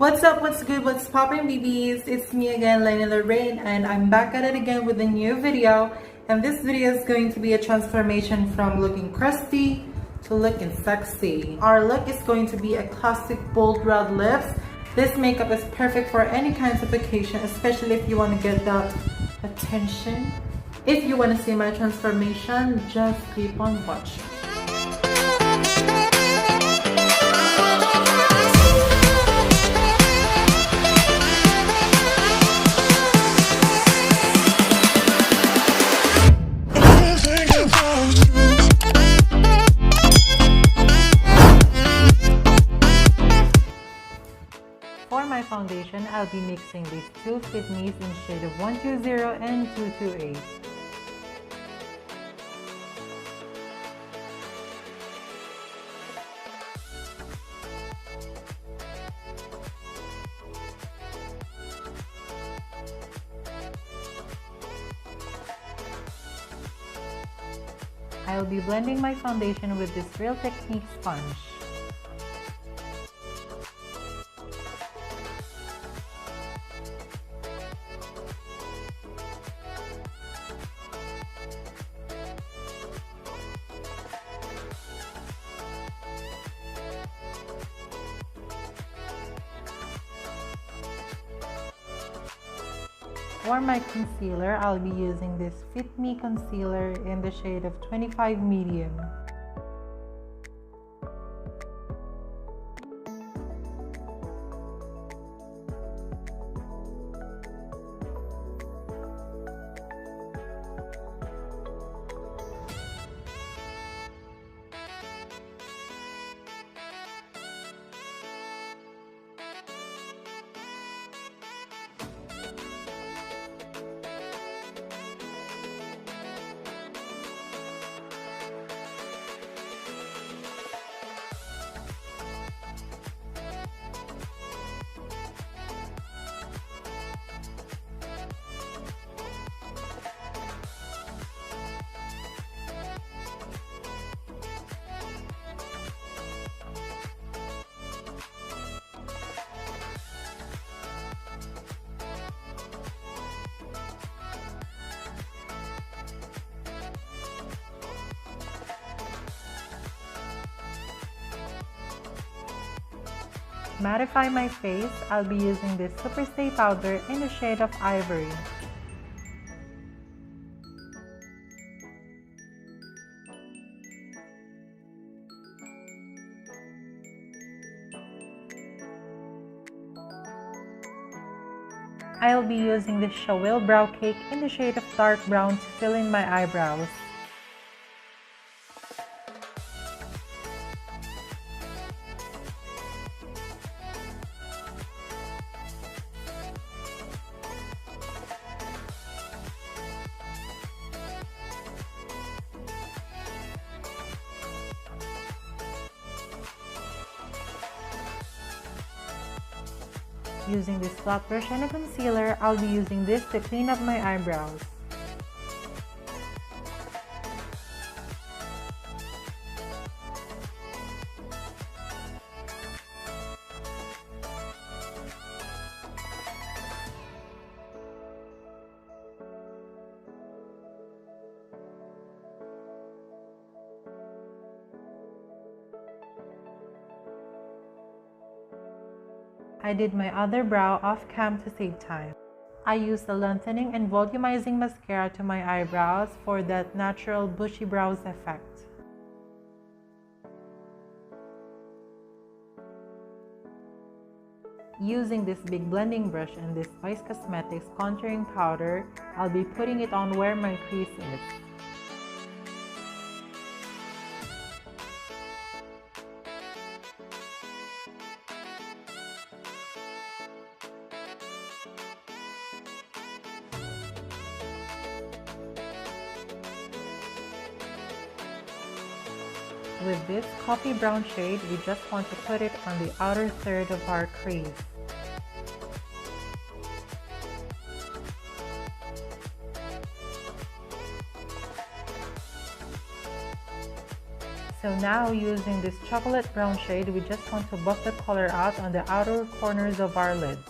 What's up, what's good, what's poppin', BBs? It's me again, lenaleraine, and I'm back at it again with a new video. And this video is going to be a transformation from looking crusty to looking sexy. Our look is going to be a classic bold red lips. This makeup is perfect for any kinds of occasion, especially if you want to get that attention. If you want to see my transformation, just keep on watching. For my foundation, I'll be mixing these two Fit Me's in shade of 120 and 228. I'll be blending my foundation with this Real Technique sponge. For my concealer, I'll be using this Fit Me concealer in the shade of 25 medium. Mattify my face, I'll be using this Super Stay powder in the shade of Ivory. I'll be using this Cheryl brow cake in the shade of dark brown to fill in my eyebrows. Using this flat brush and a concealer, I'll be using this to clean up my eyebrows. I did my other brow off cam to save time. I used the lengthening and volumizing mascara to my eyebrows for that natural bushy brows effect. Using this big blending brush and this Vice Cosmetics contouring powder, I'll be putting it on where my crease is. With this coffee brown shade, we just want to put it on the outer third of our crease. So now, using this chocolate brown shade, we just want to buff the color out on the outer corners of our lids.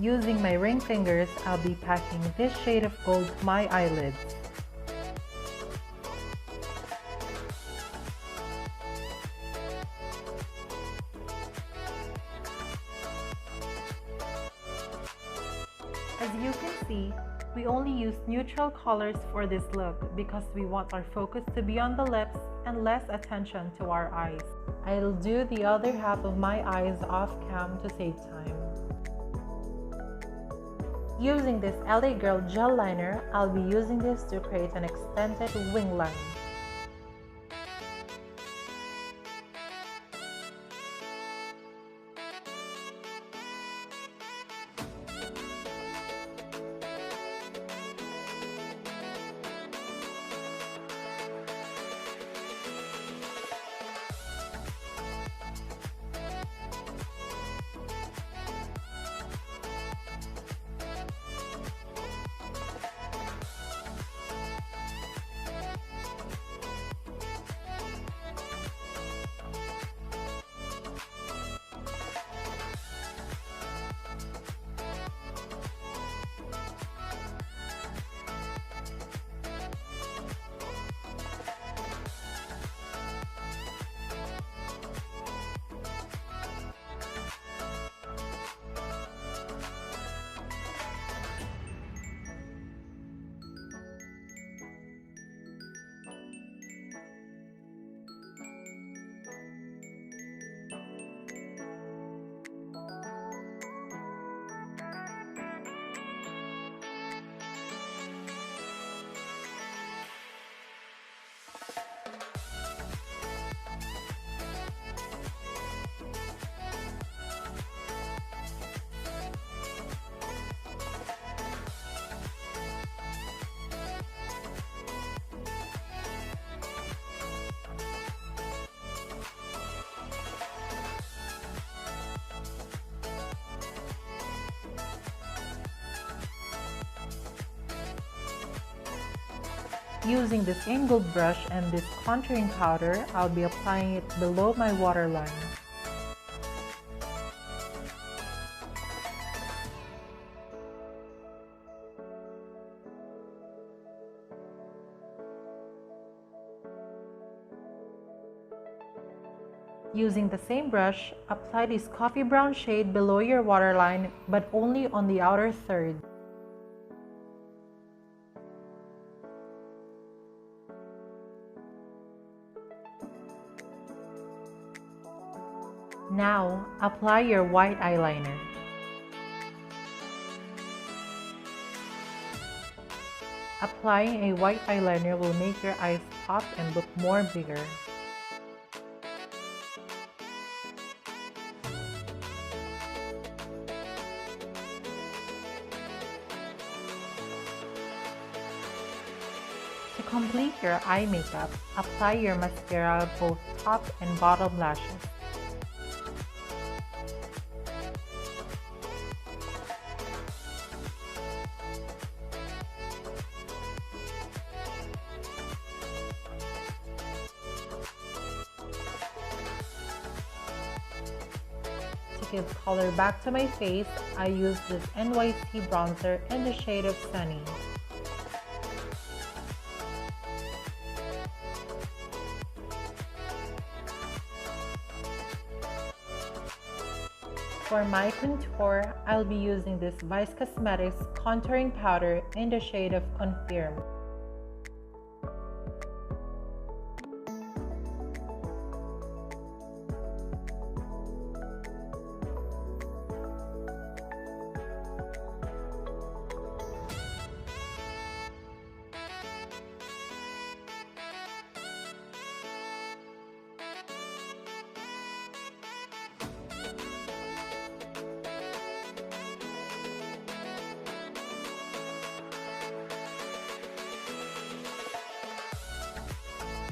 Using my ring fingers, I'll be packing this shade of gold to my eyelids. As you can see, we only use neutral colors for this look because we want our focus to be on the lips and less attention to our eyes. I'll do the other half of my eyes off cam to save time. Using this LA Girl gel liner, I'll be using this to create an extended wing line. Using this angled brush and this contouring powder, I'll be applying it below my waterline. Using the same brush, apply this coffee brown shade below your waterline, but only on the outer third. Now, apply your white eyeliner. Applying a white eyeliner will make your eyes pop and look more bigger. To complete your eye makeup, apply your mascara both top and bottom lashes. To give color back to my face, I use this NYC bronzer in the shade of Sunny. For my contour, I'll be using this Vice Cosmetics contouring powder in the shade of Confirm.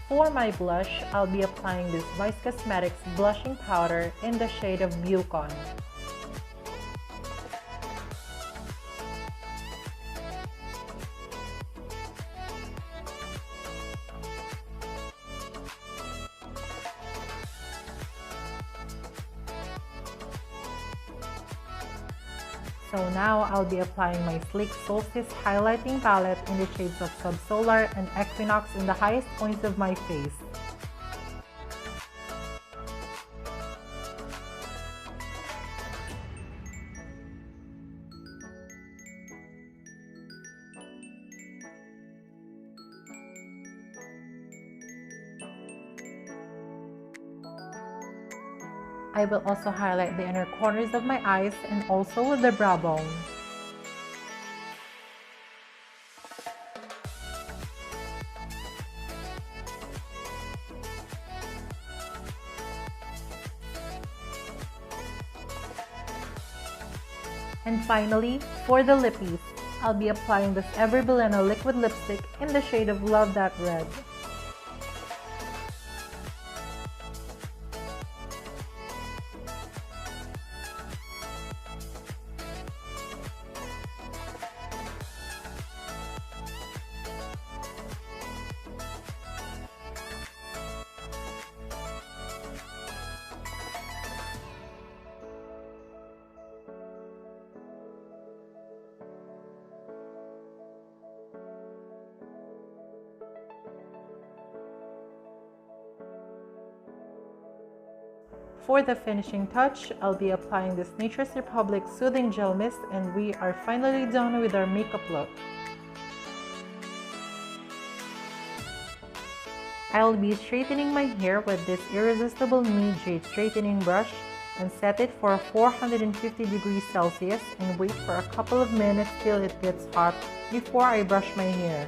For my blush, I'll be applying this Vice Cosmetics blushing powder in the shade of Bucon. So now I'll be applying my Sleek Solstice highlighting palette in the shades of Subsolar and Equinox in the highest points of my face. I will also highlight the inner corners of my eyes and also the brow bone. And finally, for the lippies, I'll be applying this Ever Bilena liquid lipstick in the shade of Love That Red. For the finishing touch, I'll be applying this Nature's Republic Soothing Gel Mist, and we are finally done with our makeup look. I'll be straightening my hair with this Irresistible Me Jade straightening brush and set it for 450 degrees Celsius and wait for a couple of minutes till it gets hot before I brush my hair.